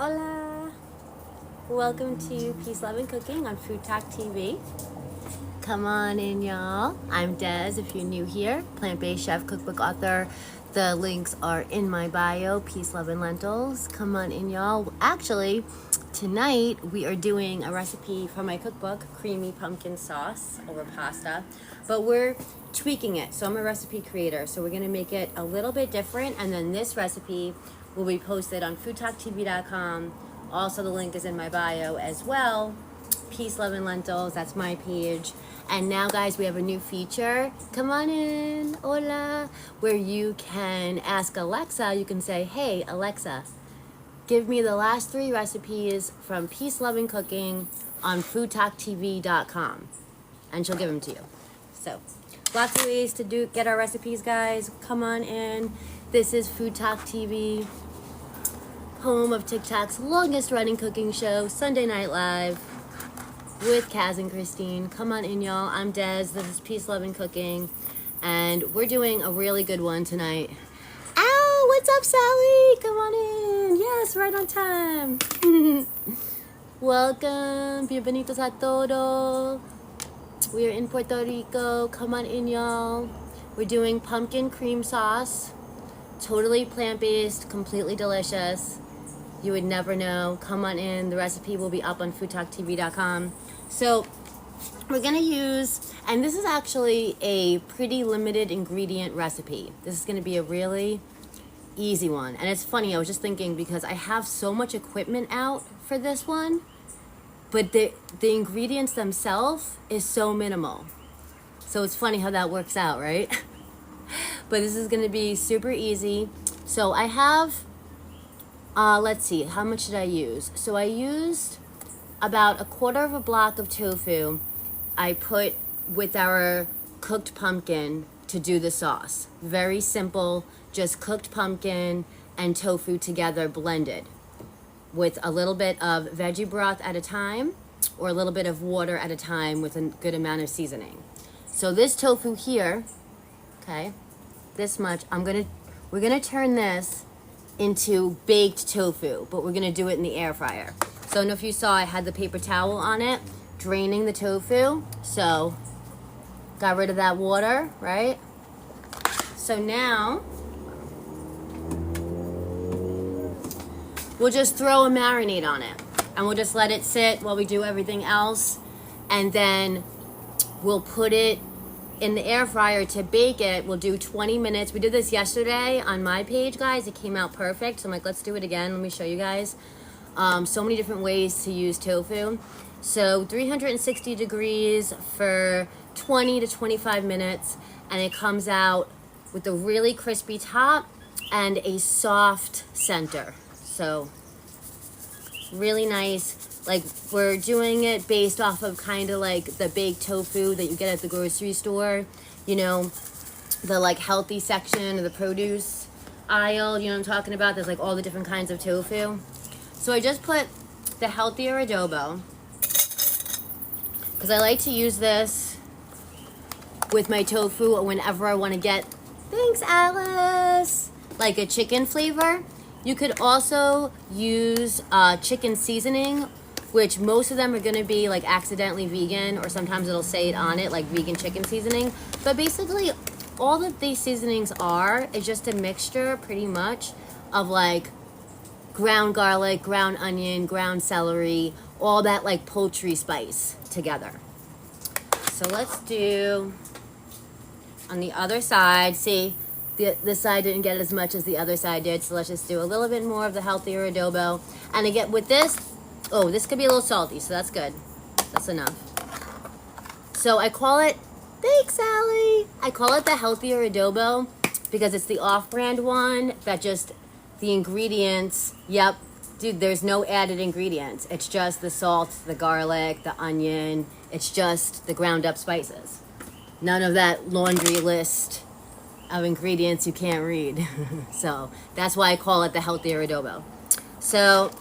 Hola! Welcome to Peace, Love, and Cooking on FoodtokTV. Come on in, y'all. I'm Des, if you're new here. Plant-based chef, cookbook author. The links are in my bio. Peace, Love, and Lentils. Come on in, y'all. Actually, tonight we are doing a recipe from my cookbook, creamy pumpkin sauce over pasta. But we're tweaking it. So I'm a recipe creator. So we're going to make it a little bit different. And then this recipe will be posted on FoodtokTV.com. Also, the link is in my bio as well. Peace, Love, and Lentils. That's my page. And now, guys, we have a new feature. Come on in. Hola. Where you can ask Alexa. You can say, hey, Alexa, give me the last 3 recipes from Peace, Love, and Cooking on FoodtokTV.com. And she'll give them to you. So, lots of ways to get our recipes, guys. Come on in. This is FoodtokTV, home of TikTok's longest running cooking show, Sunday Night Live, with Kaz and Christine. Come on in, y'all. I'm Des. This is Peace, Love, and Cooking. And we're doing a really good one tonight. Ow! What's up, Sally? Come on in. Yes, right on time. Welcome. Bienvenidos a todos. We are in Puerto Rico. Come on in, y'all. We're doing pumpkin cream sauce. Totally plant-based, completely delicious. You would never know. Come on in. The recipe will be up on FoodtokTV.com. So we're going to use, and this is actually a pretty limited ingredient recipe. This is going to be a really easy one. And it's funny, I was just thinking because I have so much equipment out for this one, but the ingredients themselves is so minimal. So it's funny how that works out, right? But this is going to be super easy. So I have, let's see, how much did I use? So I used about 1/4 block of tofu. I put with our cooked pumpkin to do the sauce. Very simple, just cooked pumpkin and tofu together blended with a little bit of veggie broth at a time or a little bit of water at a time with a good amount of seasoning. So this tofu here, okay, this much, we're gonna turn this into baked tofu, but we're gonna do it in the air fryer. So I don't know if you saw, I had the paper towel on it, draining the tofu. So got rid of that water, right? So now we'll just throw a marinade on it and we'll just let it sit while we do everything else. And then we'll put it in the air fryer to bake it. We'll do 20 minutes. We did this yesterday on my page, guys. It came out perfect. So I'm like, let's do it again. Let me show you guys. So many different ways to use tofu. So 360 degrees for 20 to 25 minutes. And it comes out with a really crispy top and a soft center. So really nice. Like, we're doing it based off of kind of like the baked tofu that you get at the grocery store. You know, the like healthy section of the produce aisle. You know what I'm talking about? There's like all the different kinds of tofu. So I just put the healthier adobo because I like to use this with my tofu whenever I want to get, thanks Alice, like a chicken flavor. You could also use chicken seasoning, which most of them are going to be like accidentally vegan, or sometimes it'll say it on it like vegan chicken seasoning. But basically all that these seasonings are is just a mixture pretty much of like ground garlic, ground onion, ground celery, all that like poultry spice together. So let's do on the other side. See, this side didn't get as much as the other side did, so let's just do a little bit more of the healthier adobo. And again with this, oh, this could be a little salty, so that's good. That's enough. So I call it, thanks Sally, I call it the healthier adobo because it's the off-brand one that just, the ingredients, yep, dude, there's no added ingredients. It's just the salt, the garlic, the onion. It's just the ground up spices. None of that laundry list of ingredients you can't read. So that's why I call it the healthier adobo. So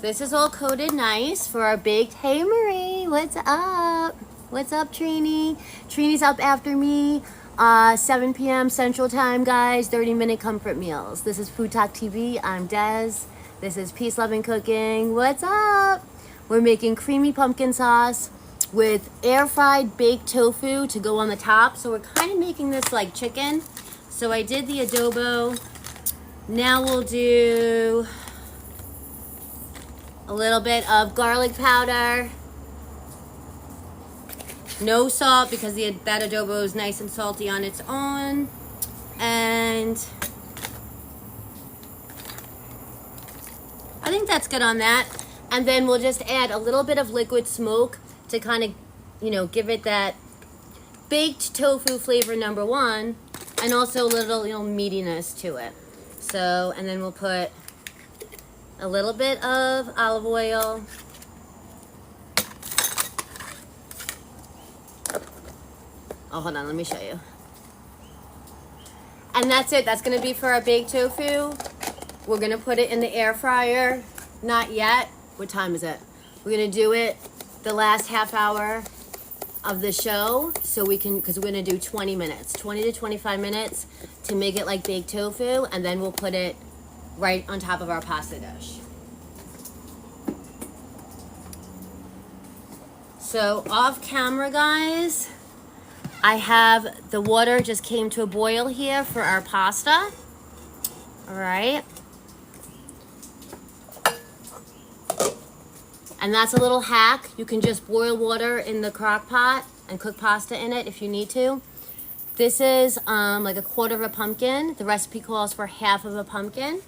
this is all coated nice for our baked. Hey Marie, what's up? What's up, Trini? Trini's up after me. 7 p.m. Central Time, guys. 30-minute comfort meals. This is FoodtokTV. I'm Des. This is Peace, Love, and Cooking. What's up? We're making creamy pumpkin sauce with air-fried baked tofu to go on the top. So we're kind of making this like chicken. So I did the adobo. Now we'll do a little bit of garlic powder. No salt because that adobo is nice and salty on its own. And I think that's good on that. And then we'll just add a little bit of liquid smoke to kind of, you know, give it that baked tofu flavor, number one, and also a little, you know, meatiness to it. So, and then we'll put a little bit of olive oil. Oh, hold on, let me show you. And that's it. That's going to be for our baked tofu. We're going to put it in the air fryer. Not yet. What time is it? We're going to do it the last half hour of the show. So we can, because we're going to do 20 minutes. 20 to 25 minutes to make it like baked tofu. And then we'll put it right on top of our pasta dish. So off camera, guys, I have the water just came to a boil here for our pasta. All right. And that's a little hack. You can just boil water in the crock pot and cook pasta in it if you need to. This is like a quarter of a pumpkin. The recipe calls for half of a pumpkin.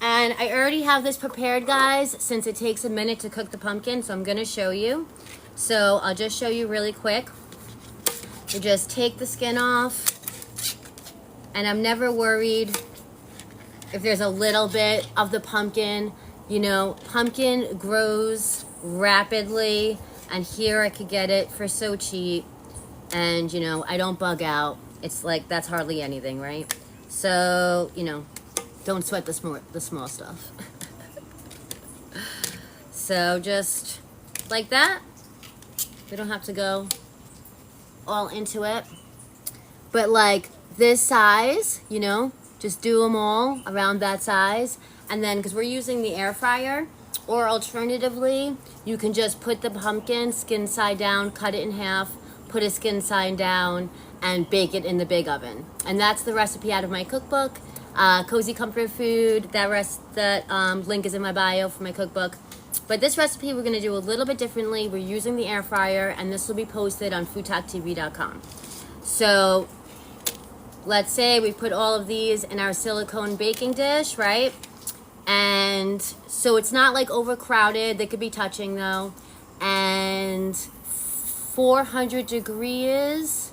And I already have this prepared, guys, since it takes a minute to cook the pumpkin, so I'm going to show you. So I'll just show you really quick. You just take the skin off, and I'm never worried if there's a little bit of the pumpkin. You know, pumpkin grows rapidly, and here I could get it for so cheap, and, you know, I don't bug out. It's like, that's hardly anything, right? So, you know, don't sweat the small stuff. So just like that. We don't have to go all into it. But like this size, you know, just do them all around that size. And then, because we're using the air fryer, or alternatively, you can just put the pumpkin skin side down, cut it in half, put a skin side down, and bake it in the big oven. And that's the recipe out of my cookbook. Cozy Comfort Food. That link is in my bio for my cookbook. But this recipe we're going to do a little bit differently. We're using the air fryer, and this will be posted on FoodtokTV.com. So let's say we put all of these in our silicone baking dish, right? And so it's not like overcrowded. They could be touching though. And 400 degrees.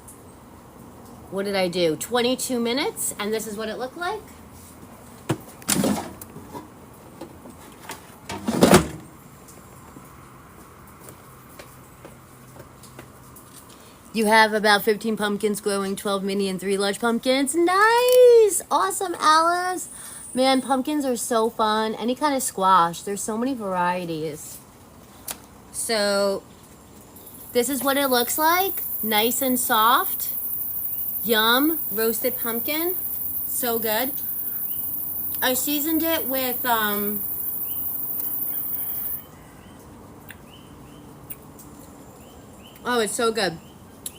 What did I do? 22 minutes, and this is what it looked like. You have about 15 pumpkins growing, 12 mini and 3 large pumpkins. Nice! Awesome, Alice. Man, pumpkins are so fun. Any kind of squash. There's so many varieties. So, this is what it looks like. Nice and soft. Yum, roasted pumpkin, so good. I seasoned it with oh, it's so good.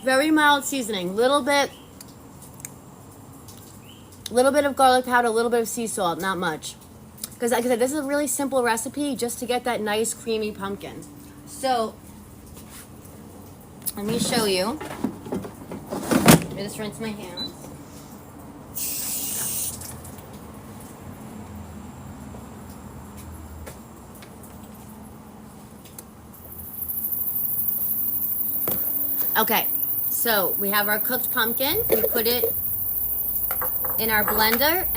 Very mild seasoning, little bit of garlic powder, a little bit of sea salt, not much. Because like I said, this is a really simple recipe just to get that nice creamy pumpkin. So let me show you. I just rinse my hands. Okay, so we have our cooked pumpkin. We put it in our blender,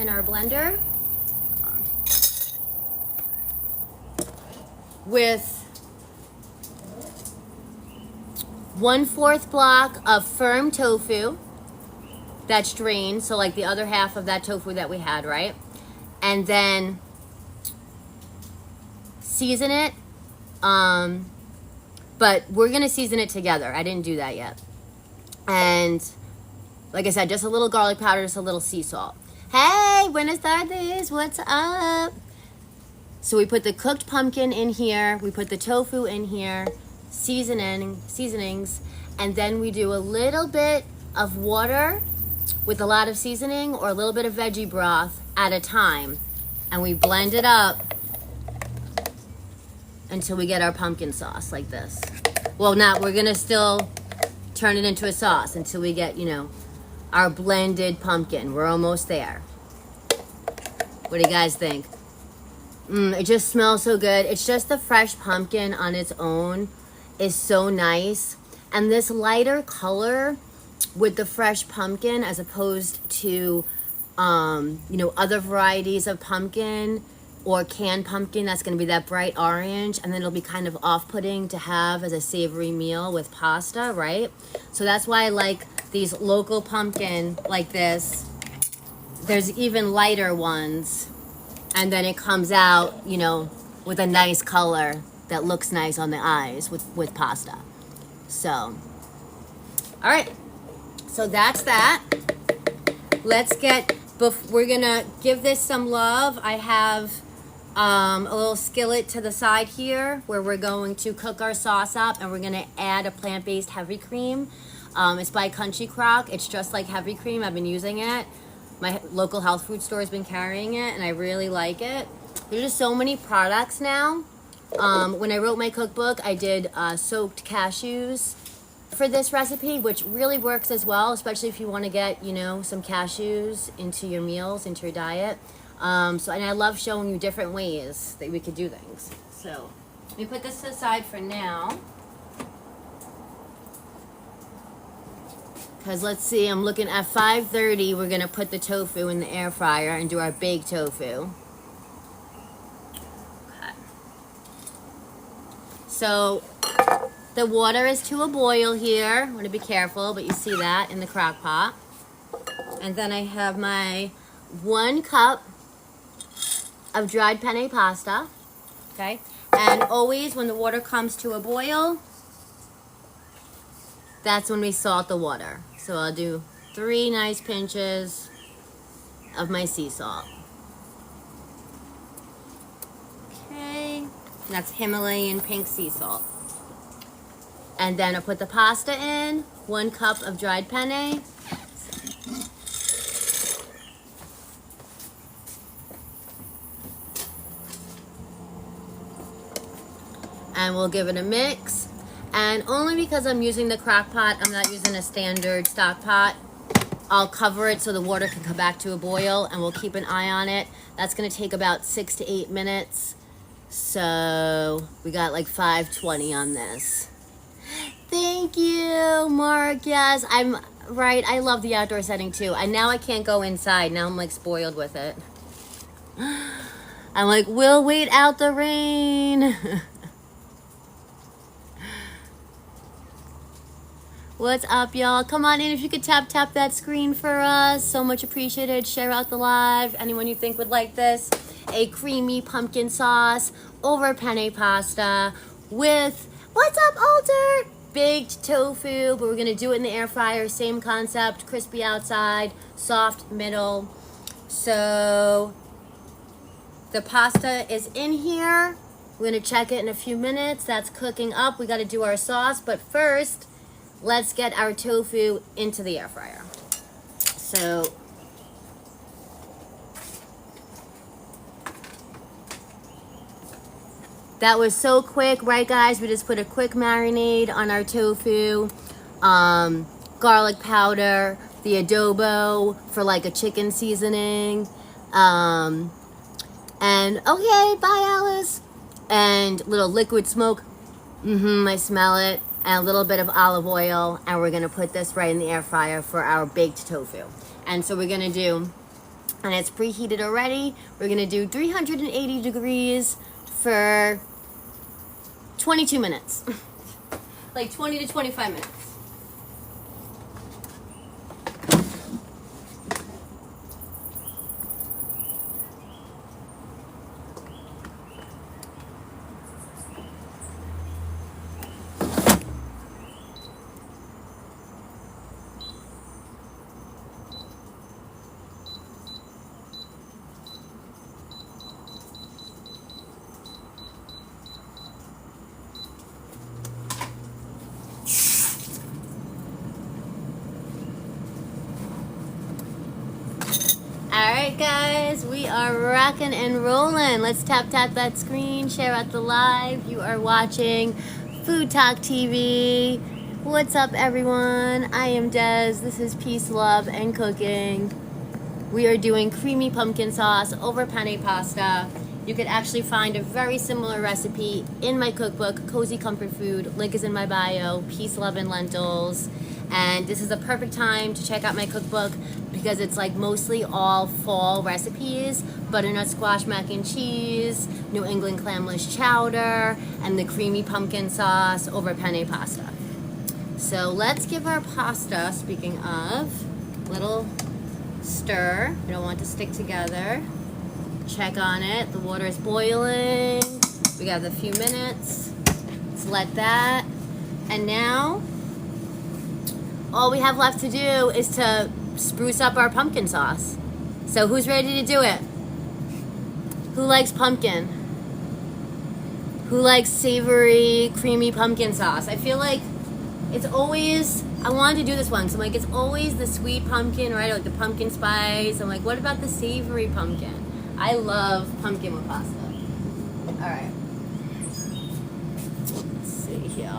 with 1/4 block of firm tofu that's drained, so like the other half of that tofu that we had, right? And then season it, But we're gonna season it together. I didn't do that yet. And like I said, just a little garlic powder, just a little sea salt. Hey, buenas tardes, what's up? So we put the cooked pumpkin in here, we put the tofu in here, seasonings, and then we do a little bit of water with a lot of seasoning or a little bit of veggie broth at a time. And we blend it up until we get our pumpkin sauce like this. Well, we're gonna still turn it into a sauce until we get, our blended pumpkin. We're almost there. What do you guys think? It just smells so good. It's just the fresh pumpkin on its own is so nice. And this lighter color with the fresh pumpkin as opposed to, other varieties of pumpkin or canned pumpkin, that's going to be that bright orange, and then it'll be kind of off-putting to have as a savory meal with pasta, right? So that's why I like these local pumpkin like this. There's even lighter ones, and then it comes out, with a nice color that looks nice on the eyes with pasta. So, all right, so that's that. We're gonna give this some love. I have a little skillet to the side here where we're going to cook our sauce up, and we're gonna add a plant-based heavy cream. It's by Country Crock. It's just like heavy cream. I've been using it. My local health food store has been carrying it, and I really like it. There's just so many products now. When I wrote my cookbook, I did soaked cashews for this recipe, which really works as well, especially if you want to get, some cashews into your meals, into your diet. And I love showing you different ways that we could do things. So let me put this aside for now. Because let's see, I'm looking at 5:30. We're going to put the tofu in the air fryer and do our baked tofu. Okay. So the water is to a boil here. I want to be careful, but you see that in the crock pot. And then I have my 1 cup of dried penne pasta. Okay. And always when the water comes to a boil, that's when we salt the water. So I'll do 3 nice pinches of my sea salt. Okay. That's Himalayan pink sea salt. And then I'll put the pasta in, 1 cup of dried penne. And we'll give it a mix. And only because I'm using the crock pot, I'm not using a standard stock pot, I'll cover it so the water can come back to a boil, and we'll keep an eye on it. That's gonna take about 6 to 8 minutes. So we got like 5:20 on this. Thank you, Mark. Yes, I'm right. I love the outdoor setting too. And now I can't go inside. Now I'm like spoiled with it. I'm like, we'll wait out the rain. What's up, y'all? Come on in if you could tap that screen for us. So much appreciated. Share out the live. Anyone you think would like this. A creamy pumpkin sauce over penne pasta with, what's up, Alter? Baked tofu, but we're gonna do it in the air fryer. Same concept, crispy outside, soft middle. So the pasta is in here. We're gonna check it in a few minutes. That's cooking up. We gotta do our sauce, but first, let's get our tofu into the air fryer. So that was so quick, right guys? We just put a quick marinade on our tofu, garlic powder, the adobo for like a chicken seasoning, and okay, bye Alice, and little liquid smoke, I smell it, and a little bit of olive oil, and we're gonna put this right in the air fryer for our baked tofu. And so we're gonna do, and it's preheated already, we're gonna do 380 degrees for 22 minutes. Like 20 to 25 minutes. right, guys, we are rocking and rolling. Let's tap that screen, share out the live. You are watching Food Talk TV. What's up, everyone? I am Des. This is Peace, Love, and Cooking. We are doing creamy pumpkin sauce over penne pasta. You could actually find a very similar recipe in my cookbook, Cozy Comfort Food. Link is in my bio, Peace, Love, and Lentils. And this is a perfect time to check out my cookbook because it's like mostly all fall recipes. Butternut squash mac and cheese, New England clamless chowder, and the creamy pumpkin sauce over penne pasta. So let's give our pasta, speaking of, little stir. We don't want it to stick together. Check on it. The water is boiling. We got a few minutes. Let's let that. And now, all we have left to do is to spruce up our pumpkin sauce. So who's ready to do it? Who likes pumpkin? Who likes savory, creamy pumpkin sauce? I feel like it's always, I wanted to do this one, so I'm like, it's always the sweet pumpkin, right? Like the pumpkin spice. I'm like, what about the savory pumpkin? I love pumpkin with pasta. All right. Let's see here.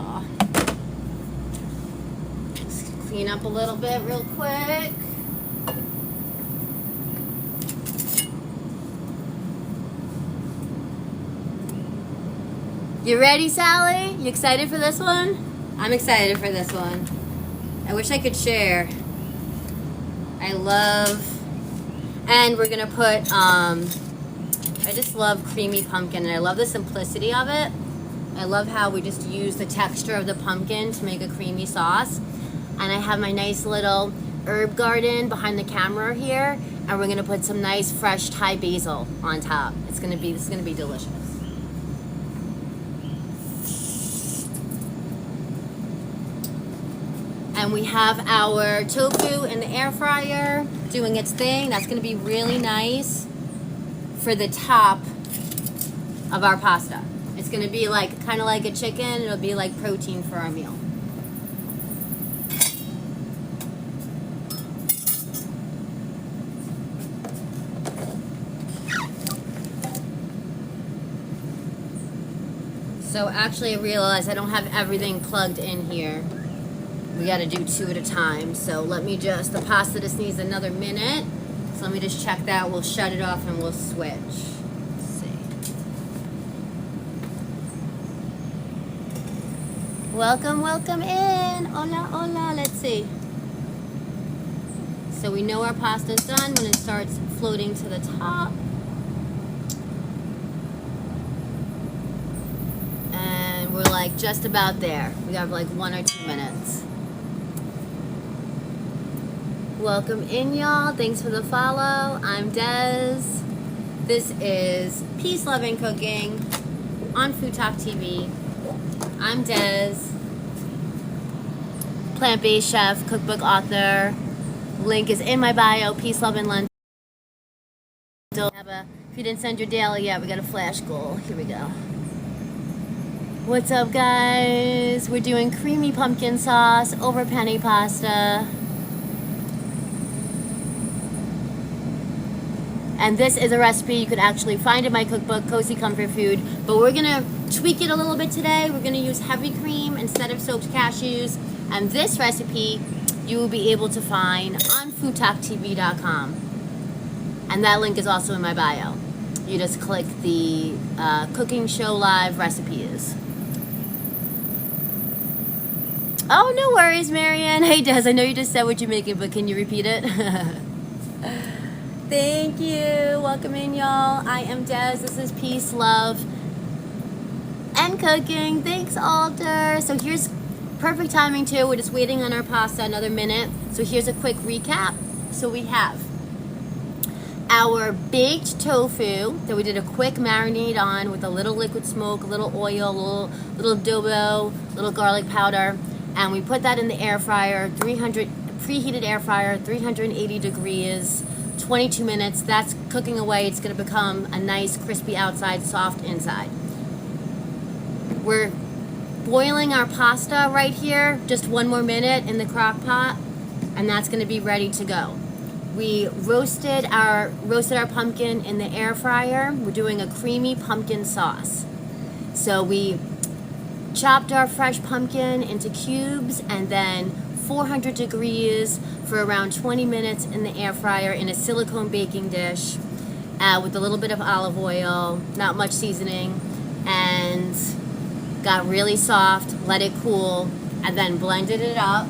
Clean up a little bit real quick. You ready, Sally? You excited for this one? I'm excited for this one. I wish I could share. I love, and we're gonna put, I just love creamy pumpkin, and I love the simplicity of it. I love how we just use the texture of the pumpkin to make a creamy sauce. And I have my nice little herb garden behind the camera here, and we're gonna put some nice fresh Thai basil on top. This is gonna be delicious. And we have our tofu in the air fryer doing its thing. That's gonna be really nice for the top of our pasta. It's gonna be like kind of like a chicken. It'll be like protein for our meal. So actually I realized I don't have everything plugged in here. We gotta do two at a time. So let me just, the pasta just needs another minute. So let me just check that. We'll shut it off and we'll switch. Let's see. Welcome in. Hola, hola. Let's see. So we know our pasta's done when it starts floating to the top. And we're like just about there. We have like 1 or 2 minutes. Welcome in, y'all. Thanks for the follow. I'm Des. This is Peace, Love, and Cooking on Food Talk TV. I'm Des, plant-based chef, cookbook author. Link is in my bio. Peace, Love, and Lentils. If you didn't send your daily yet, we got a flash goal. Here we go. What's up, guys? We're doing creamy pumpkin sauce over penne pasta. And this is a recipe you could actually find in my cookbook, Cozy Comfort Food. But we're gonna tweak it a little bit today. We're gonna use heavy cream instead of soaked cashews. And this recipe you will be able to find on FoodtokTV.com. And that link is also in my bio. You just click the cooking show live recipes. Oh, no worries, Marianne. Hey, Des, I know you just said what you're making, but can you repeat it? Thank you. Welcome in, y'all. I am Des. This is Peace, Love, and Cooking. Thanks, Alter. So here's perfect timing, too. We're just waiting on our pasta another minute. So here's a quick recap. So we have our baked tofu that we did a quick marinade on with a little liquid smoke, a little oil, a little adobo, a little garlic powder. And we put that in the air fryer, preheated air fryer, 380 degrees. 22 minutes, that's cooking away. It's gonna become a nice crispy outside, soft inside. We're boiling our pasta right here, just 1 more minute in the crock pot, and that's gonna be ready to go. We roasted our pumpkin in the air fryer. We're doing a creamy pumpkin sauce. So we chopped our fresh pumpkin into cubes and then 400 degrees for around 20 minutes in the air fryer in a silicone baking dish with a little bit of olive oil, not much seasoning, and got really soft, let it cool, and then blended it up.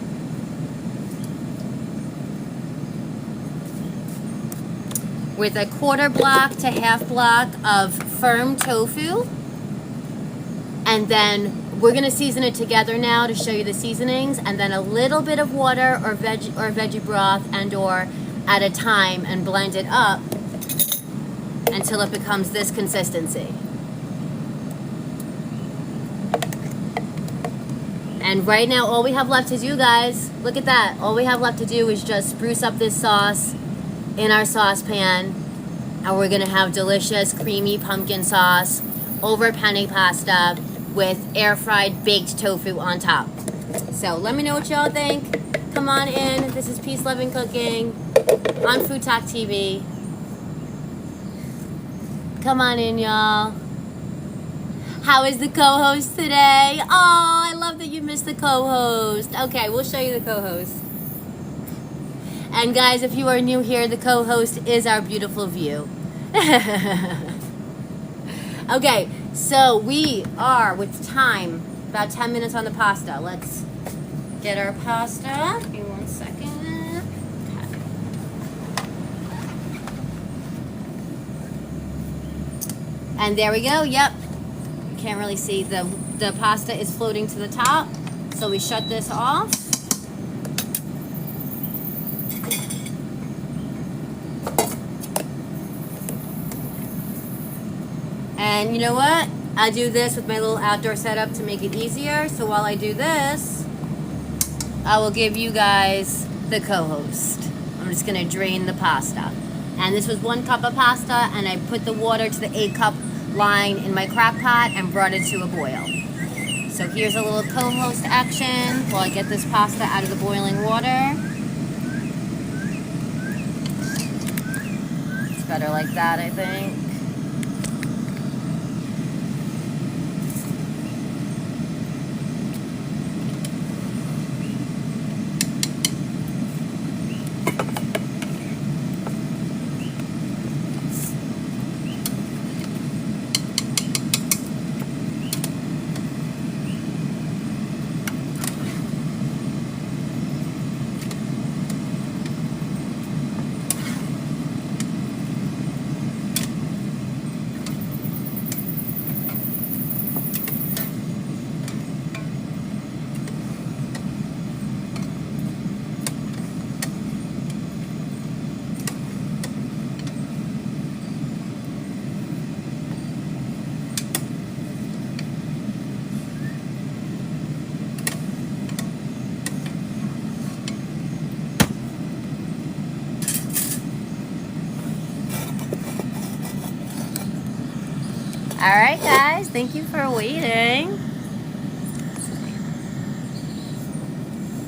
With a quarter block to half block of firm tofu. And then we're gonna season it together now to show you the seasonings, and then a little bit of water or veggie broth and or at a time, and blend it up until it becomes this consistency. And right now, all we have left to do, guys, look at that. All we have left to do is just spruce up this sauce in our saucepan, and we're gonna have delicious creamy pumpkin sauce over penne pasta with air fried baked tofu on top. So let me know what y'all think. Come on in. This is Peace Loving Cooking on FoodtokTV. Come on in, y'all. How is the co-host today? Oh, I love that you missed the co-host. Okay, we'll show you the co-host. And guys, if you are new here, the co-host is our beautiful view. Okay, so we are, with time, about 10 minutes on the pasta. Let's get our pasta. Give me 1 second. Okay. And there we go. Yep. You can't really see. The pasta is floating to the top. So we shut this off. And you know what? I do this with my little outdoor setup to make it easier. So while I do this, I will give you guys the co-host. I'm just gonna drain the pasta. And this was 1 cup of pasta, and I put the water to the 8-cup line in my crock pot and brought it to a boil. So here's a little co-host action while I get this pasta out of the boiling water. It's better like that, I think. All right, guys, thank you for waiting.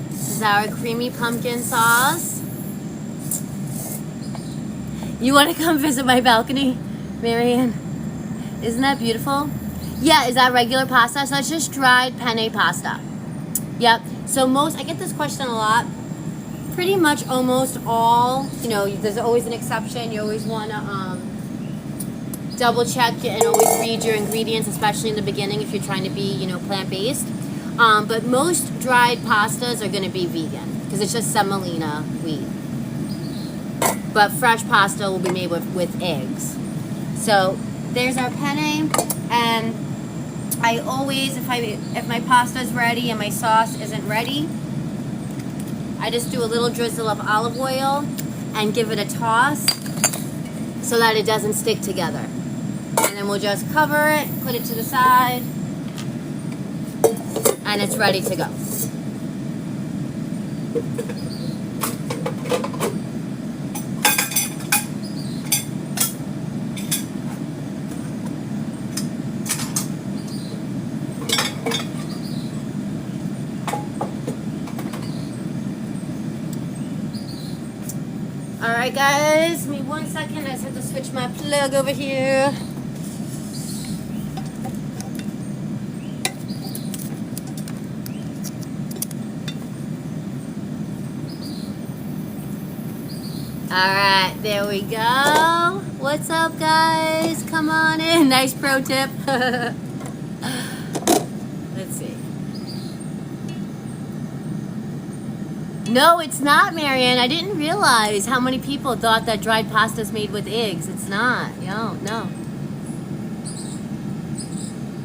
This is our creamy pumpkin sauce. You want to come visit my balcony, Marianne? Isn't that beautiful? Yeah, is that regular pasta? So it's just dried penne pasta. Yep. So I get this question a lot. Pretty much almost all, you know, there's always an exception. You always want to double check and always read your ingredients, especially in the beginning if you're trying to be, you know, plant-based. But most dried pastas are going to be vegan because it's just semolina wheat. But fresh pasta will be made with eggs. So there's our penne, and I always, if my pasta is ready and my sauce isn't ready, I just do a little drizzle of olive oil and give it a toss so that it doesn't stick together. And then we'll just cover it, put it to the side, and it's ready to go. Alright guys, give me 1 second. I just have to switch my plug over here. Alright, there we go. What's up guys? Come on in. Nice pro tip. Let's see. No, it's not, Marianne. I didn't realize how many people thought that dried pasta is made with eggs. It's not. No.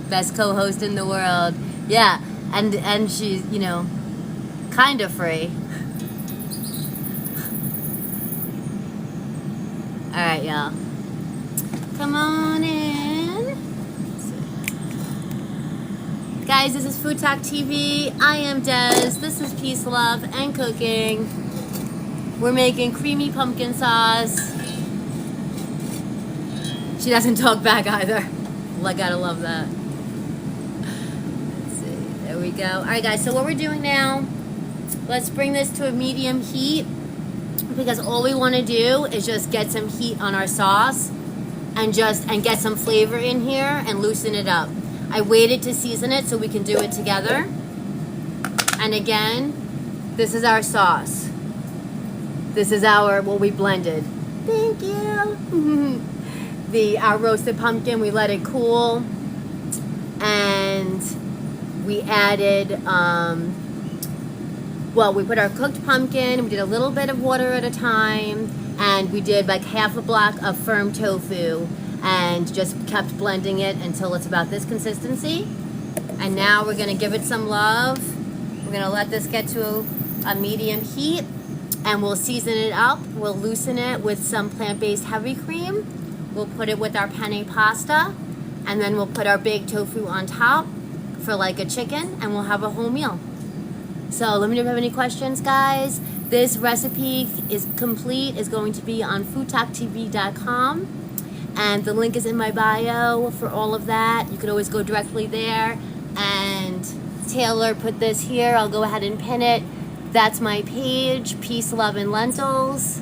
Best co-host in the world. Yeah, and she's, you know, kind of free. All right, y'all. Come on in. Guys, this is FoodtokTV. I am Des. This is Peace, Love, and Cooking. We're making creamy pumpkin sauce. She doesn't talk back either. Well, I gotta love that. Let's see. There we go. All right, guys. So what we're doing now, let's bring this to a medium heat because all we want to do is just get some heat on our sauce and get some flavor in here and loosen it up. I waited to season it so we can do it together. And again, this is our sauce. This is what we blended. Thank you. Our roasted pumpkin, we let it cool. And we added, we put our cooked pumpkin, we did a little bit of water at a time, and we did like half a block of firm tofu and just kept blending it until it's about this consistency. And now we're gonna give it some love. We're gonna let this get to a medium heat and we'll season it up. We'll loosen it with some plant-based heavy cream. We'll put it with our penne pasta and then we'll put our baked tofu on top for like a chicken and we'll have a whole meal. So let me know if you have any questions, guys. This recipe is complete, is going to be on FoodtokTV.com. And the link is in my bio for all of that. You could always go directly there. And Taylor put this here. I'll go ahead and pin it. That's my page, Peace, Love, and Lentils.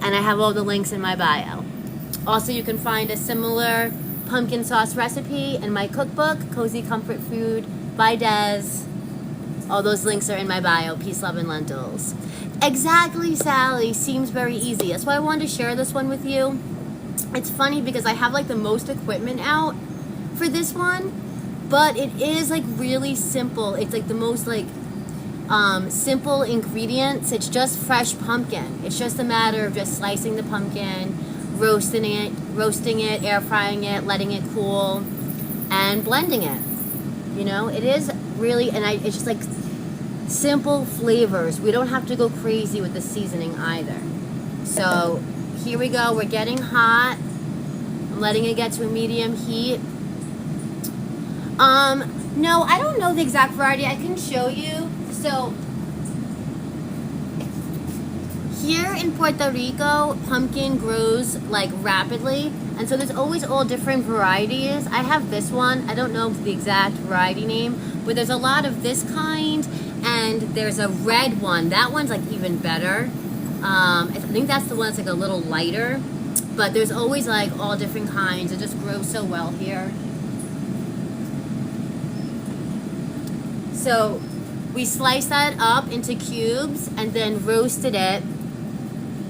And I have all the links in my bio. Also, you can find a similar pumpkin sauce recipe in my cookbook, Cozy Comfort Food by Des. All those links are in my bio, Peace, Love, and Lentils. Exactly, Sally. Seems very easy. That's why I wanted to share this one with you. It's funny because I have like the most equipment out for this one, but it is like really simple. It's like the most like simple ingredients. It's just fresh pumpkin. It's just a matter of just slicing the pumpkin, roasting it, air frying it, letting it cool, and blending it. You know, it is really, it's just like simple flavors. We don't have to go crazy with the seasoning either. So here we go. We're getting hot. I'm letting it get to a medium heat. No, I don't know the exact variety. I can show you. So here in Puerto Rico, pumpkin grows like rapidly. And so there's always all different varieties. I have this one. I don't know the exact variety name, but there's a lot of this kind. And there's a red one. That one's like even better. I think that's the one that's like a little lighter. But there's always like all different kinds. It just grows so well here. So we sliced that up into cubes and then roasted it.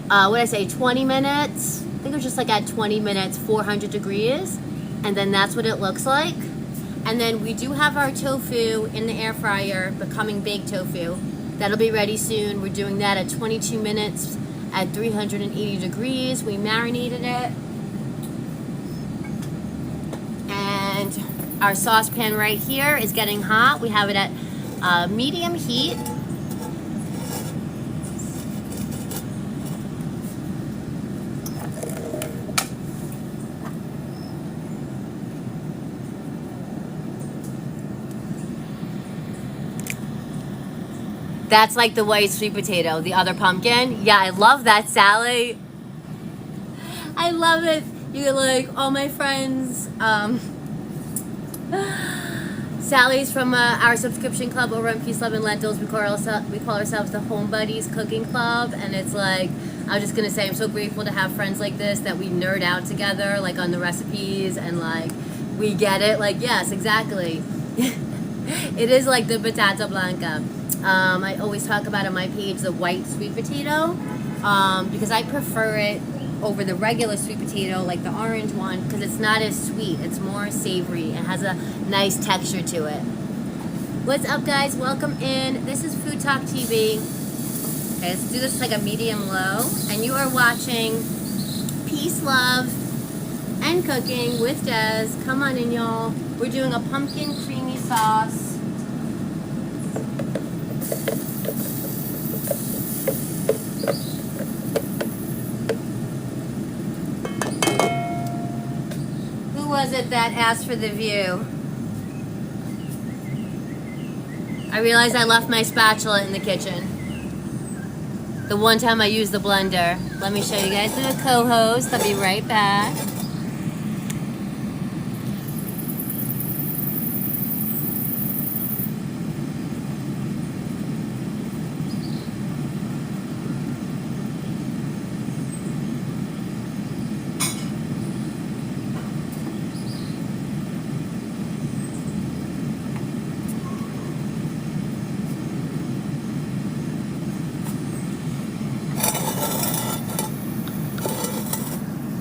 20 minutes? I think it was just like at 20 minutes, 400 degrees. And then that's what it looks like. And then we do have our tofu in the air fryer, becoming baked tofu. That'll be ready soon. We're doing that at 22 minutes at 380 degrees. We marinated it. And our saucepan right here is getting hot. We have it at medium heat. That's like the white sweet potato, the other pumpkin. Yeah, I love that, Sally. I love it. You're like, all my friends. Sally's from our subscription club over on Peace, Love, and Lentils. We call ourselves the Home Buddies Cooking Club, and it's like, I was just gonna say, I'm so grateful to have friends like this that we nerd out together, like on the recipes, and like we get it. Like, yes, exactly. It is like the patata blanca. I always talk about on my page the white sweet potato because I prefer it over the regular sweet potato, like the orange one, because it's not as sweet. It's more savory. It has a nice texture to it. What's up, guys? Welcome in. This is FoodtokTV. Okay, let's do this like a medium low. And you are watching Peace, Love, and Cooking with Des. Come on in, y'all. We're doing a pumpkin creamy sauce. Was it that asked for the view? I realized I left my spatula in the kitchen. The one time I used the blender. Let me show you guys the co-host. I'll be right back.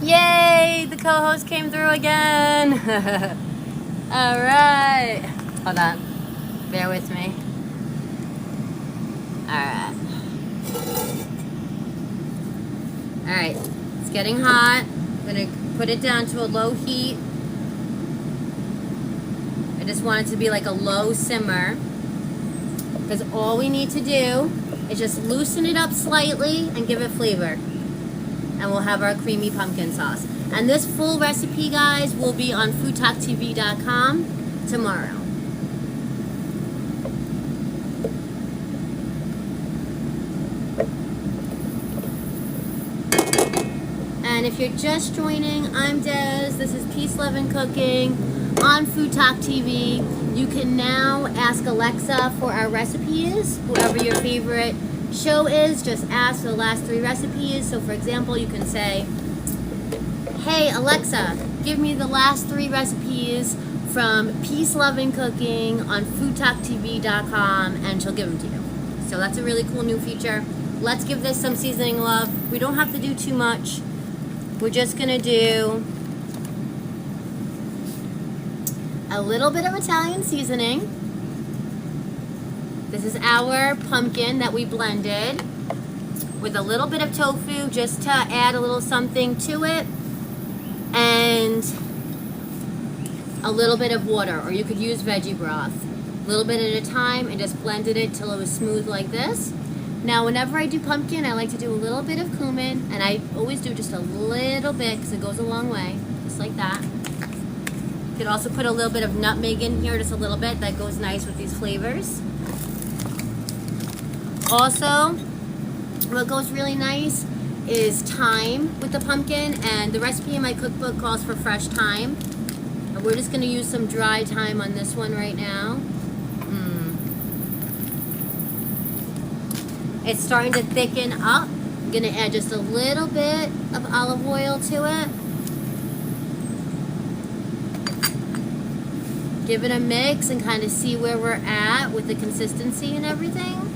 Yay! The co-host came through again. All right. Hold on. Bear with me. All right. All right. It's getting hot. I'm gonna put it down to a low heat. I just want it to be like a low simmer, because all we need to do is just loosen it up slightly and give it flavor. And we'll have our creamy pumpkin sauce. And this full recipe, guys, will be on FoodtokTV.com tomorrow. And if you're just joining, I'm Des. This is Peace, Love, and Cooking on FoodtokTV. You can now ask Alexa for our recipes, whoever your favorite show is. Just ask for the last 3 recipes. So for example, you can say, hey Alexa, give me the last 3 recipes from Peace, Love, and Cooking on FoodtokTV.com, and she'll give them to you. So that's a really cool new feature. Let's give this some seasoning love. We don't have to do too much. We're just gonna do a little bit of Italian seasoning. This is our pumpkin that we blended with a little bit of tofu just to add a little something to it, and a little bit of water, or you could use veggie broth. A little bit at a time, and just blended it till it was smooth like this. Now whenever I do pumpkin, I like to do a little bit of cumin, and I always do just a little bit because it goes a long way, just like that. You could also put a little bit of nutmeg in here, just a little bit. That goes nice with these flavors. Also, what goes really nice is thyme with the pumpkin, and the recipe in my cookbook calls for fresh thyme. And we're just going to use some dry thyme on this one right now. It's starting to thicken up. I'm going to add just a little bit of olive oil to it. Give it a mix and kind of see where we're at with the consistency and everything.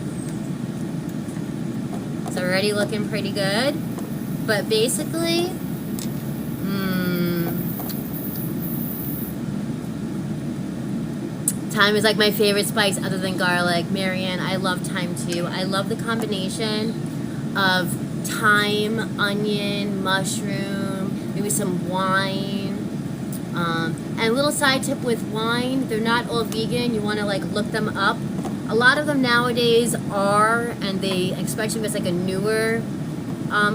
It's already looking pretty good. But basically, thyme is like my favorite spice other than garlic. Marianne, I love thyme too. I love the combination of thyme, onion, mushroom, maybe some wine. And a little side tip with wine, they're not all vegan. You want to like look them up. A lot of them nowadays are, and they, especially if it's like a newer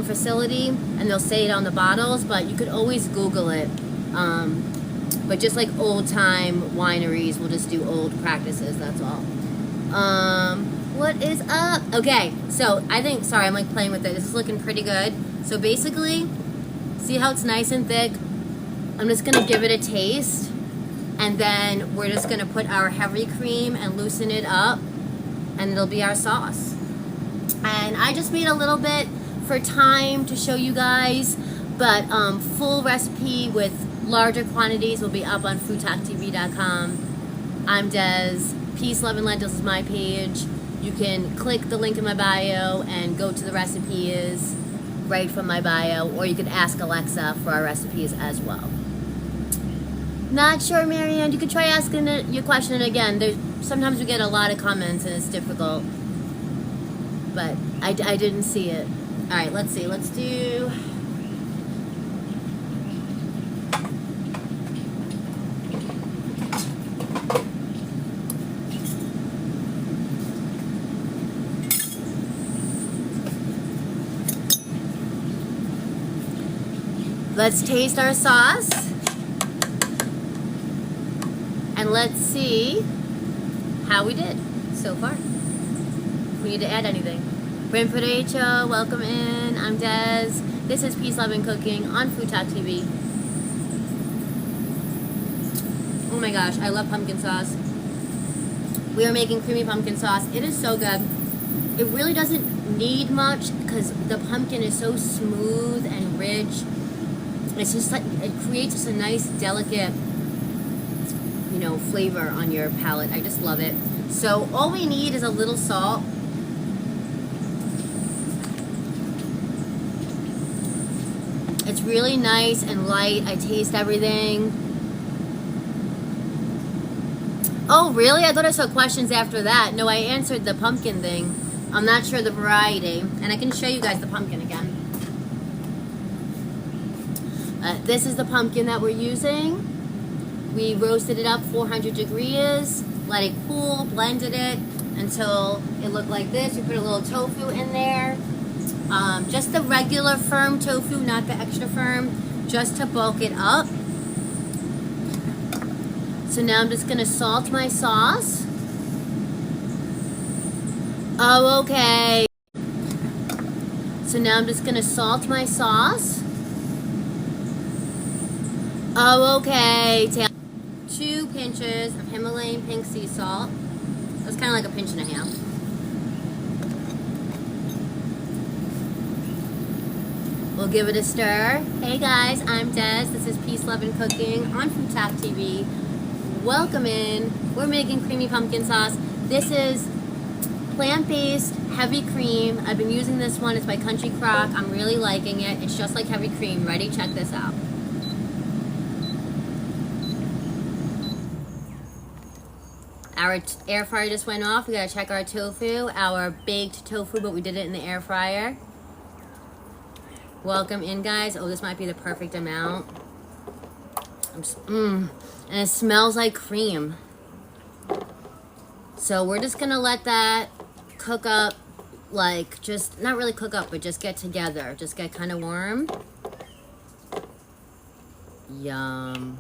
facility, and they'll say it on the bottles, but you could always Google it. But just like old time wineries will just do old practices, that's all. What is up? Okay, so I think, sorry, I'm like playing with it. This is looking pretty good. So basically, see how it's nice and thick? I'm just gonna give it a taste. And then we're just gonna put our heavy cream and loosen it up, and it'll be our sauce. And I just made a little bit for time to show you guys, but full recipe with larger quantities will be up on FoodtokTV.com. I'm Des. Peace, Love, and Lentils is my page. You can click the link in my bio and go to the recipes right from my bio, or you can ask Alexa for our recipes as well. Not sure, Marianne. You could try asking your question again. Sometimes we get a lot of comments and it's difficult, but I didn't see it. All right, let's see. Let's do... Let's taste our sauce. And let's see how we did so far. If we need to add anything. Puerto, welcome in. I'm Des. This is Peace, Love, and Cooking on FoodtokTV. Oh my gosh, I love pumpkin sauce. We are making creamy pumpkin sauce. It is so good. It really doesn't need much because the pumpkin is so smooth and rich. It's just like, it creates just a nice, delicate, you know, flavor on your palate. I just love it. So all we need is a little salt. It's really nice and light. I taste everything. Oh, really? I thought I saw questions after that. No, I answered the pumpkin thing. I'm not sure the variety. And I can show you guys the pumpkin again. This is the pumpkin that we're using. We roasted it up 400 degrees, let it cool, blended it until it looked like this. We put a little tofu in there. Just the regular firm tofu, not the extra firm, just to bulk it up. So now I'm just gonna salt my sauce. Oh, okay. So now I'm just gonna salt my sauce. Oh, okay. 2 pinches of Himalayan pink sea salt. That's kind of like a pinch and a half. We'll give it a stir. Hey guys, I'm Des. This is Peace, Love, and Cooking on FoodtokTV. Welcome in. We're making creamy pumpkin sauce. This is plant-based heavy cream. I've been using this one. It's by Country Crock. I'm really liking it. It's just like heavy cream. Ready? Check this out. Our air fryer just went off. We gotta check our tofu, our baked tofu, but we did it in the air fryer. Welcome in, guys. Oh, this might be the perfect amount. And it smells like cream. So we're just gonna let that cook up, like just, not really cook up, but just get together. Just get kind of warm. Yum.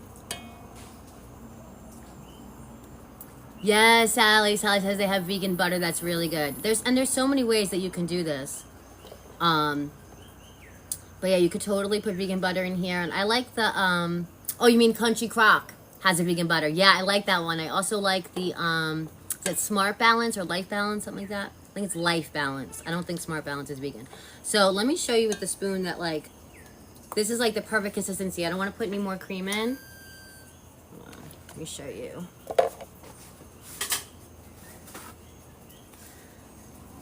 Yes, Sally. Sally says they have vegan butter. That's really good. There's so many ways that you can do this. But yeah, you could totally put vegan butter in here. And I like the, oh, you mean Country Crock has a vegan butter. Yeah, I like that one. I also like the, is it Smart Balance or Life Balance, something like that? I think it's Life Balance. I don't think Smart Balance is vegan. So let me show you with the spoon that, like, this is like the perfect consistency. I don't want to put any more cream in. Hold on, let me show you.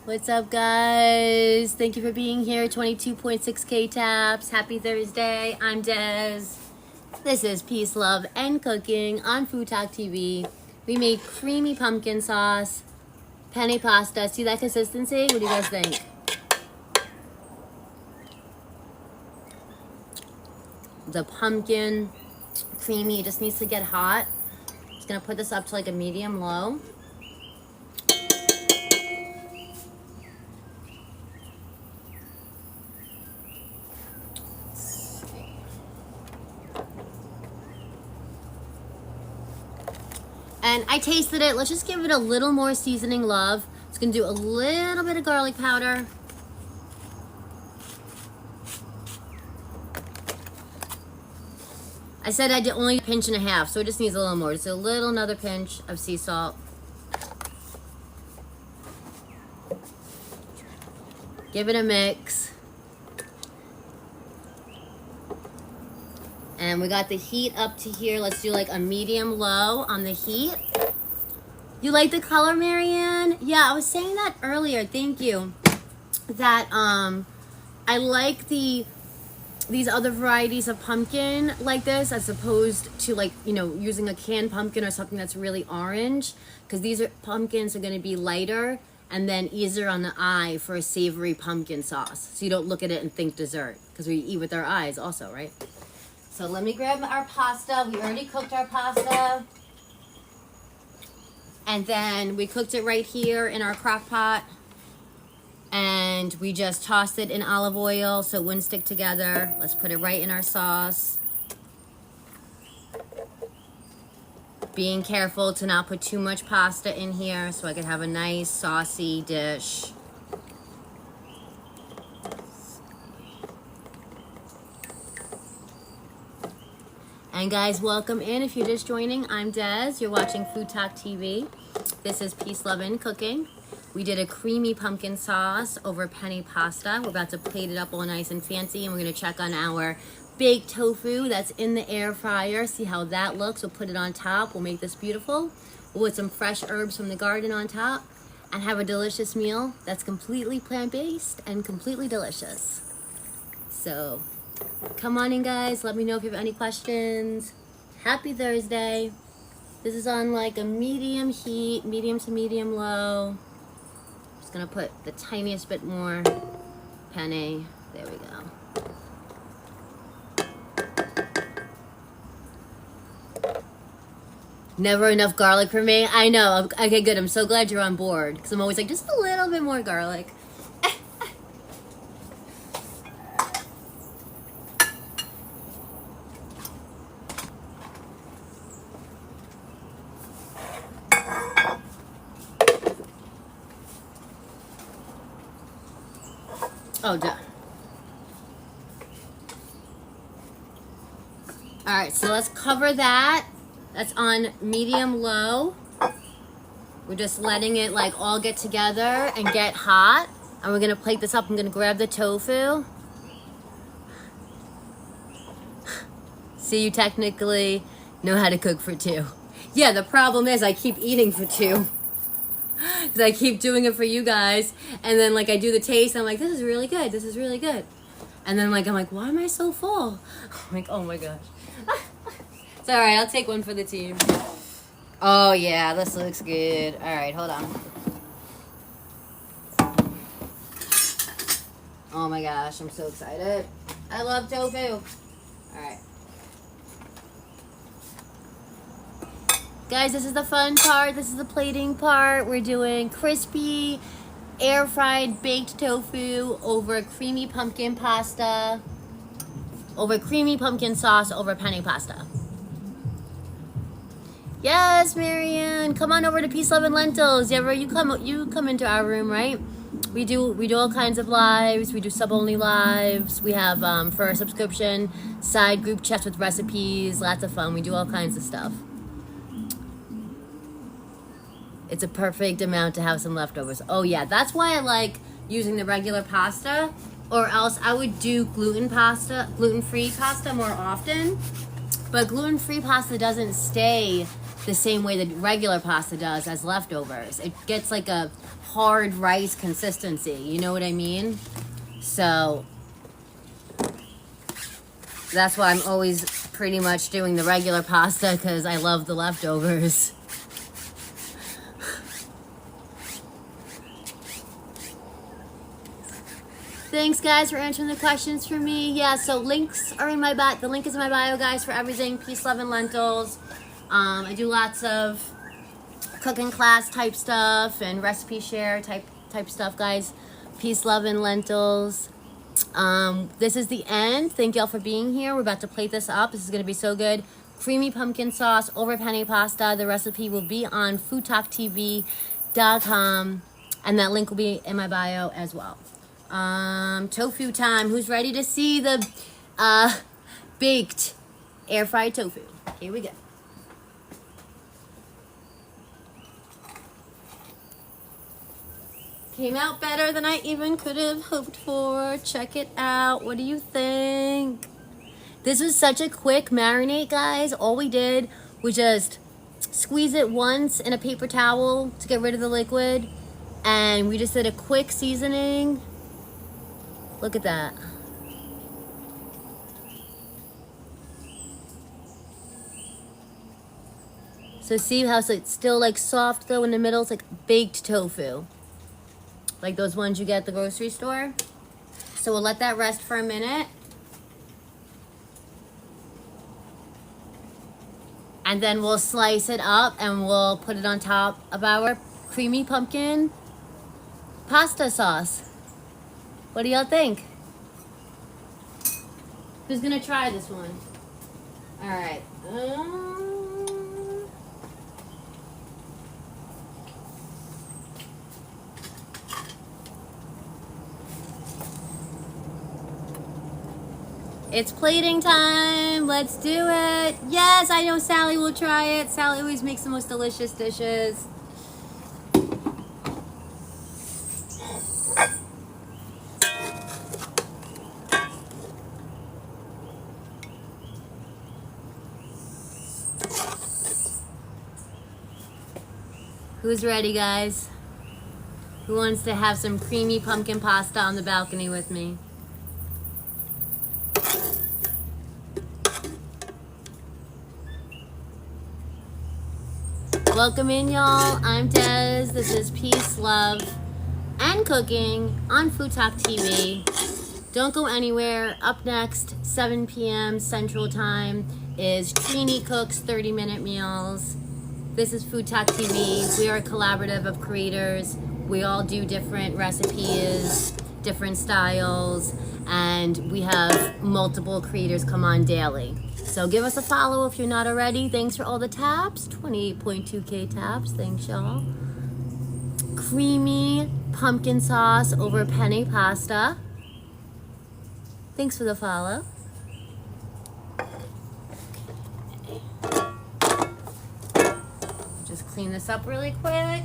What's up, guys? Thank you for being here. 22.6K taps. Happy Thursday. I'm Des. This is Peace, Love, and Cooking on FoodtokTV. We made creamy pumpkin sauce, penne pasta. See that consistency? What do you guys think? The pumpkin, creamy. It just needs to get hot. Just gonna put this up to like a medium low. And I tasted it. Let's just give it a little more seasoning love. It's gonna do a little bit of garlic powder. I said I did only a pinch and a half, so it just needs a little more. Just a little, another pinch of sea salt. Give it a mix. And we got the heat up to here. Let's do like a medium low on the heat. You like the color, Marianne? Yeah, I was saying that earlier. Thank you. That I like these other varieties of pumpkin like this, as opposed to, like, you know, using a canned pumpkin or something that's really orange, because these pumpkins are going to be lighter and then easier on the eye for a savory pumpkin sauce, so you don't look at it and think dessert, because we eat with our eyes also, right? So let me grab our pasta. We already cooked our pasta, and then we cooked it right here in our crock pot. And we just tossed it in olive oil so it wouldn't stick together. Let's put it right in our sauce. Being careful to not put too much pasta in here so I could have a nice saucy dish. And guys, welcome in. If you're just joining, I'm Des. You're watching FoodtokTV. This is Peace, Love, and Cooking. We did a creamy pumpkin sauce over penne pasta. We're about to plate it up all nice and fancy, and we're gonna check on our baked tofu that's in the air fryer, see how that looks. We'll put it on top. We'll make this beautiful. We'll put some fresh herbs from the garden on top and have a delicious meal that's completely plant-based and completely delicious. So come on in, guys. Let me know if you have any questions. Happy Thursday. This is on like a medium heat, medium to medium low. Gonna put the tiniest bit more penne. There we go. Never enough garlic for me. I know. Okay, good. I'm so glad you're on board, because I'm always like, just a little bit more garlic. Oh, done. All right, so let's cover that. That's on medium low. We're just letting it like all get together and get hot. And we're gonna plate this up. I'm gonna grab the tofu. See, you technically know how to cook for two. Yeah, the problem is I keep eating for two. Because I keep doing it for you guys, and then like I do the taste and I'm like, this is really good, this is really good, and then like I'm like, why am I so full? I'm like, oh my gosh. It's all right, I'll take one for the team. Oh yeah, this looks good. All right, hold on. Oh my gosh, I'm so excited. I love tofu. All right, guys, this is the fun part. This is the plating part. We're doing crispy, air-fried baked tofu over creamy pumpkin pasta, over creamy pumpkin sauce over penne pasta. Yes, Marianne, come on over to Peace, Love, and Lentils. You come into our room, right? We do all kinds of lives. We do sub-only lives. We have for our subscription side group chats with recipes. Lots of fun. We do all kinds of stuff. It's a perfect amount to have some leftovers. Oh yeah, that's why I like using the regular pasta, or else I would do gluten-free pasta more often. But gluten-free pasta doesn't stay the same way that regular pasta does as leftovers. It gets like a hard rice consistency, you know what I mean? So that's why I'm always pretty much doing the regular pasta, because I love the leftovers. Thanks, guys, for answering the questions for me. Yeah, so links are in my bio. The link is in my bio, guys, for everything. Peace, Love, and Lentils. I do lots of cooking class type stuff and recipe share type stuff, guys. Peace, Love, and Lentils. This is the end. Thank y'all for being here. We're about to plate this up. This is going to be so good. Creamy pumpkin sauce over penne pasta. The recipe will be on FoodtokTV.com, and that link will be in my bio as well. Tofu time. Who's ready to see the baked air fried tofu. Here we go. Came out better than I even could have hoped for. Check it out. What do you think? This was such a quick marinade, guys. All we did was just squeeze it once in a paper towel to get rid of the liquid. And we just did a quick seasoning. Look at that. So see how it's still like soft though in the middle? It's like baked tofu. Like those ones you get at the grocery store. So we'll let that rest for a minute. And then we'll slice it up and we'll put it on top of our creamy pumpkin pasta sauce. What do y'all think? Who's gonna try this one? All right. It's plating time. Let's do it. Yes, I know Sally will try it. Sally always makes the most delicious dishes. Who's ready, guys? Who wants to have some creamy pumpkin pasta on the balcony with me? Welcome in, y'all. I'm Des. This is Peace, Love, and Cooking on FoodtokTV. Don't go anywhere. Up next, 7 p.m. Central Time, is Trini Cooks 30-minute meals. This is FoodtokTV. We are a collaborative of creators. We all do different recipes, different styles, and we have multiple creators come on daily. So give us a follow if you're not already. Thanks for all the taps. 28.2K taps. Thanks, y'all. Creamy pumpkin sauce over penne pasta. Thanks for the follow. Just clean this up really quick.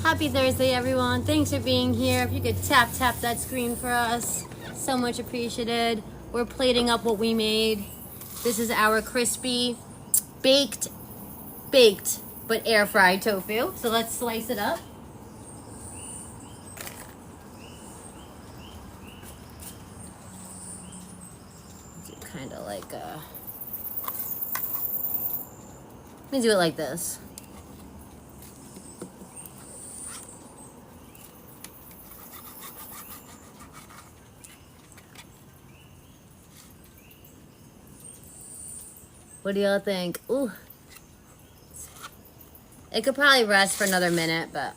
Happy Thursday, everyone. Thanks for being here. If you could tap that screen for us, so much appreciated. We're plating up what we made. This is our crispy, baked, but air fried tofu. So let's slice it up. Kind of like let me do it like this. What do y'all think? Ooh. It could probably rest for another minute, but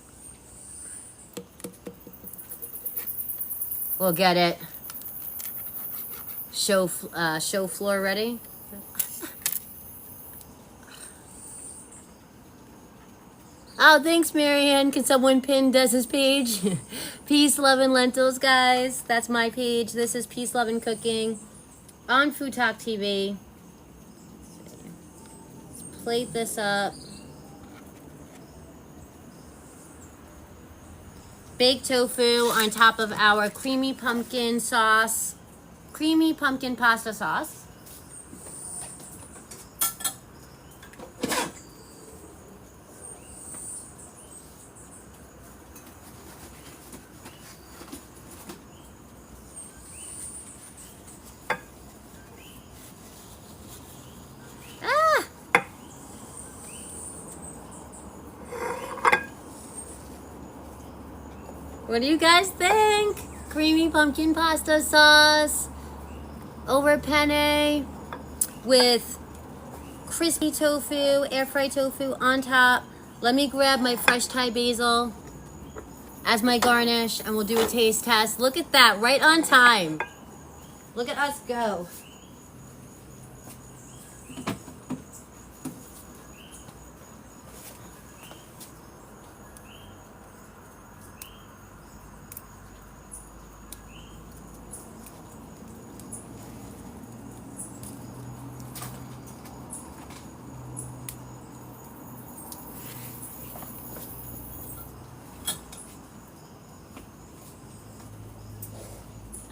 we'll get it. Show floor ready. Oh, thanks, Marianne. Can someone pin Des's page? Peace, Love, and Lentils, guys. That's my page. This is Peace, Love, and Cooking on FoodtokTV. Plate this up. Baked tofu on top of our creamy pumpkin sauce, creamy pumpkin pasta sauce. What do you guys think? Creamy pumpkin pasta sauce over penne with crispy tofu, air fried tofu on top. Let me grab my fresh Thai basil. as my garnish, and we'll do a taste test. Look at that, right on time. Look at us go.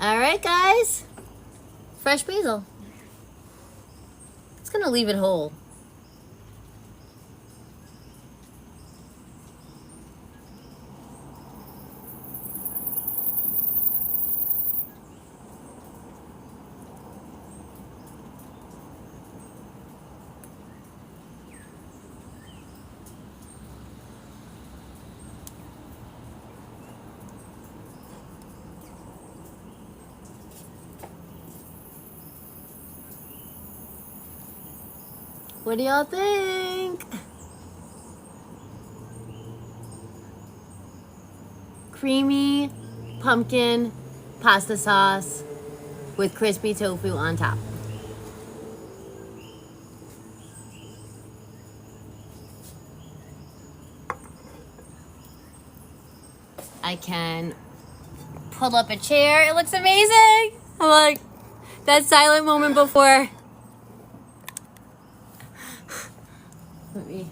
All right, guys. Fresh basil. It's gonna leave it whole. What do y'all think? Creamy pumpkin pasta sauce with crispy tofu on top. I can pull up a chair. It looks amazing. I'm like, that silent moment before. Let me.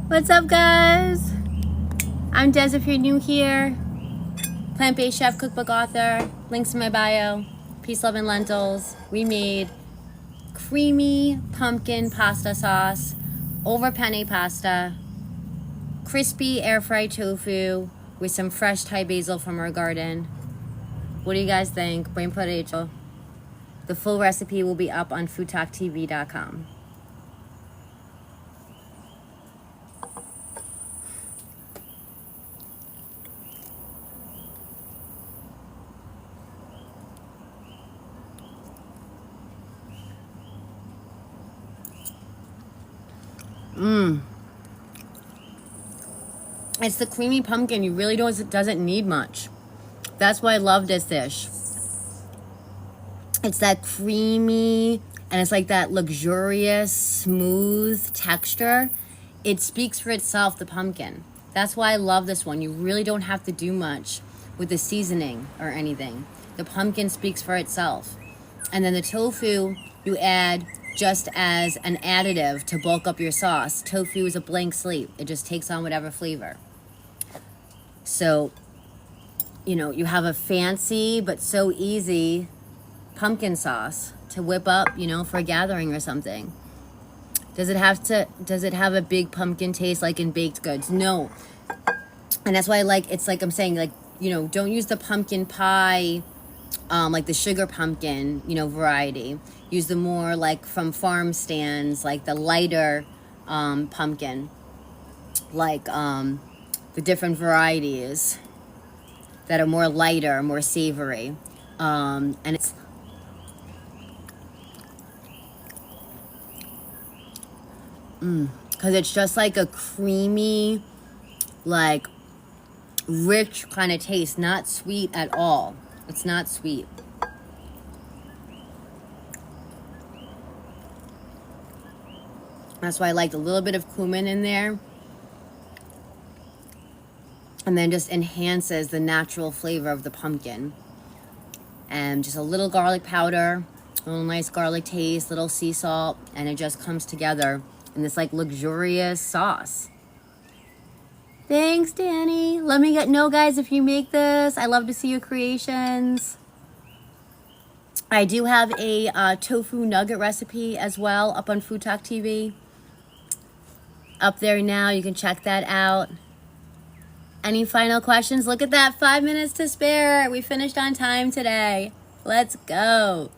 What's up, guys? I'm Des if you're new here. Plant-based chef, cookbook author. Links in my bio. Peace, love, and lentils. We made creamy pumpkin pasta sauce over penne pasta, crispy air fried tofu with some fresh Thai basil from our garden. What do you guys think? Brain potato. The full recipe will be up on FoodtokTV.com. It's the creamy pumpkin. You really doesn't need much. That's why I love this dish. It's that creamy, and it's like that luxurious, smooth texture. It speaks for itself, the pumpkin. That's why I love this one. You really don't have to do much with the seasoning or anything. The pumpkin speaks for itself. And then the tofu, you add just as an additive to bulk up your sauce. Tofu is a blank slate. It just takes on whatever flavor. So, you know, you have a fancy but so easy pumpkin sauce to whip up, you know, for a gathering or something. Does it have a big pumpkin taste like in baked goods? No. And that's why it's like I'm saying, like, you know, don't use the pumpkin pie, like the sugar pumpkin, you know, variety. Use the more like from farm stands, like the lighter pumpkin, like the different varieties that are more lighter, more savory. And it's because it's just like a creamy, like rich kind of taste, not sweet at all. It's not sweet. That's why I liked a little bit of cumin in there. And then just enhances the natural flavor of the pumpkin. And just a little garlic powder, a little nice garlic taste, little sea salt, and it just comes together in this like luxurious sauce. Thanks, Danny. Let me know, guys, if you make this. I love to see your creations. I do have a tofu nugget recipe as well up on FoodtokTV. Up there now, you can check that out. Any final questions? Look at that, 5 minutes to spare. We finished on time today. Let's go.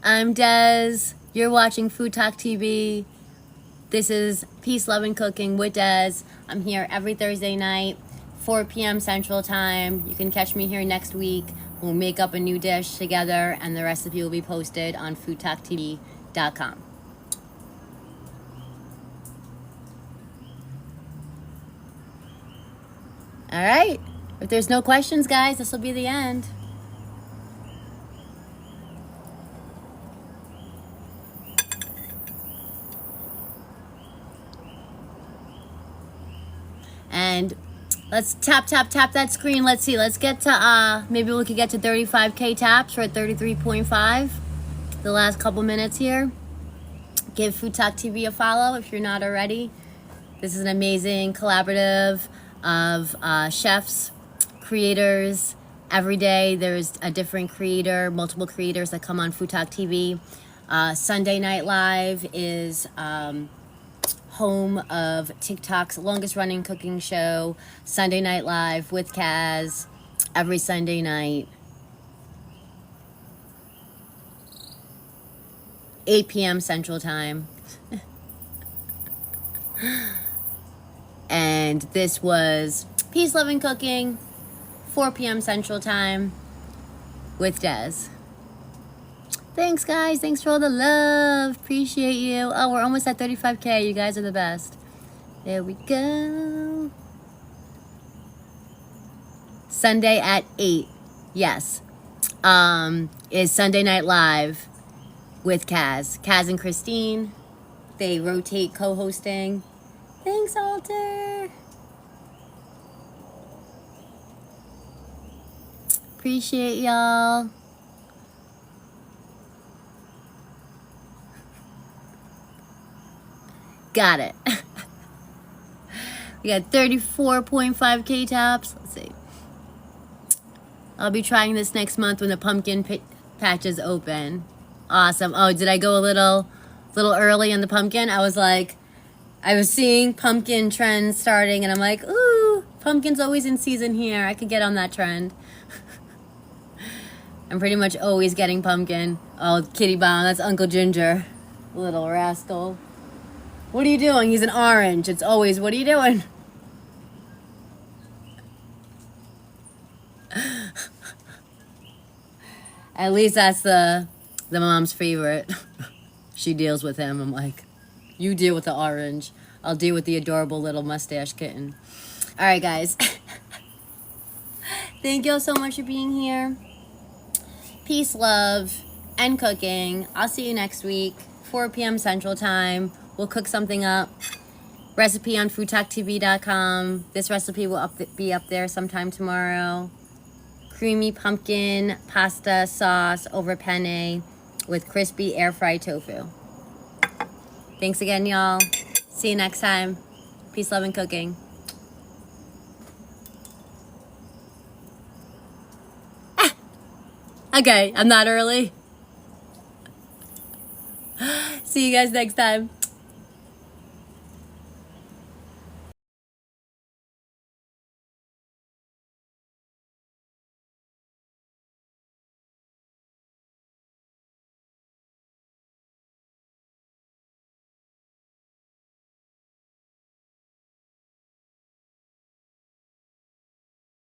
I'm Des. You're watching FoodtokTV. This is Peace, Love, and Cooking with Des. I'm here every Thursday night, 4 p.m. Central Time. You can catch me here next week. We'll make up a new dish together, and the recipe will be posted on FoodtokTV.com. All right. If there's no questions, guys, this will be the end. And let's tap that screen. Let's see. Let's get to, maybe we could get to 35K taps. We're at 33.5. The last couple minutes here. Give FoodtokTV a follow if you're not already. This is an amazing collaborative of chefs, creators. Every day there's a different creator, multiple creators that come on FoodtokTV. Sunday Night Live is home of TikTok's longest running cooking show, Sunday Night Live with Kaz, every Sunday night, 8 p.m. Central Time. And this was Peace, Love, and Cooking, 4 p.m. Central Time with Des. Thanks, guys. Thanks for all the love. Appreciate you. Oh, we're almost at 35K. You guys are the best. There we go. Sunday at 8. Yes. Is Sunday Night Live with Kaz. Kaz and Christine. They rotate co-hosting. Thanks, Alter. Appreciate y'all. Got it. We got 34.5K taps. Let's see. I'll be trying this next month when the pumpkin patch is open. Awesome. Oh, did I go a little early on the pumpkin? I was seeing pumpkin trends starting, and I'm like, ooh, pumpkin's always in season here. I could get on that trend. I'm pretty much always getting pumpkin. Oh, Kitty Bomb, that's Uncle Ginger. Little rascal. What are you doing? He's an orange. It's always, what are you doing? At least that's the mom's favorite. She deals with him. I'm like, you deal with the orange. I'll deal with the adorable little mustache kitten. All right, guys. Thank you all so much for being here. Peace, love, and cooking. I'll see you next week, 4 p.m. Central Time. We'll cook something up. Recipe on FoodtokTV.com. This recipe will be up there sometime tomorrow. Creamy pumpkin pasta sauce over penne with crispy air-fried tofu. Thanks again, y'all. See you next time. Peace, love, and cooking. Okay, I'm not early. See you guys next time.